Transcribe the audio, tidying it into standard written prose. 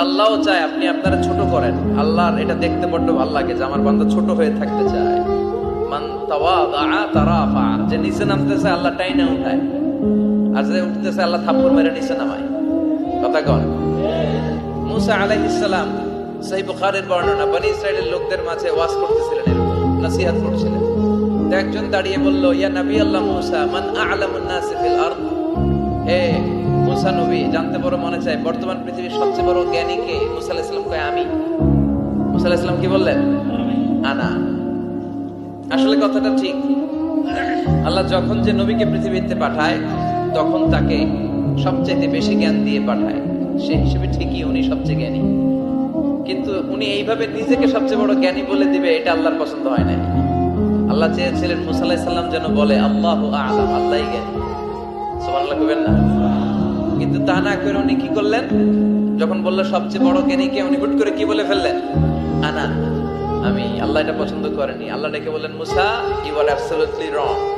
আল্লাহও চায় আপনি আপনারা ছোট করেন। আল্লাহর এটা দেখতে বড্ড ভালো লাগে যে আমার বান্দা ছোট হয়ে থাকতে চায়। মান তাওয়াদা তারাফা, যে নিচে নামতেছে আল্লাহ টাইনা উঠায়, আর যে উঠতেছে আল্লাহ থাপ্পড় মেরে নিচে নামায়। কথা কন। মুসা আলাইহিস সালাম, সহিহ বুখারীর বর্ণনা, বনি ইসরাইলের লোকদের মাঝে ওয়াজ করতেছিলেন, এরকম নসিহত করছিলেন। তো একজন দাঁড়িয়ে বলল, ইয়া নবী আল্লাহ মুসা, মান আ'লামুন নাসি ফিল আরদ। হে মুসা নবী, জানতে বড় মনে চায় বর্তমান পৃথিবীর সবচেয়ে বড় জ্ঞানী কে? মুসা আলাইহিস সালাম কয় আমি। মুসা আলাইহিস সালাম কি বললেন? আনা। আসলে কথাটা ঠিক। আল্লাহ যখন যে নবীকে পৃথিবীতে পাঠায় তখন তাকে সবচেয়ে বেশি জ্ঞান দিয়ে পাঠায়, সেই হিসেবে ঠিকই উনি সবচেয়ে জ্ঞানী। কিন্তু উনি এইভাবে নিজেকে সবচেয়ে বড় জ্ঞানী বলে দিবে, এটা আল্লাহর পছন্দ হয় না। আল্লাহ চেয়েছিলেন মুসা আলাইহিস সালাম যেন বলে আল্লাহু আ'লাম, আল্লাহই জ্ঞানী। সুবহানাল্লাহ কইবেন না? কিন্তু তা না করে উনি কি করলেন? যখন বলল সবচেয়ে বড় জ্ঞানী কে, উনি হুট করে কি বলে ফেললেন? আনা, আমি। আল্লাহ এটা পছন্দ করেনি। আল্লাহ ডেকে বললেন, মুসা, ইউ আর অ্যাবসলিউটলি রং।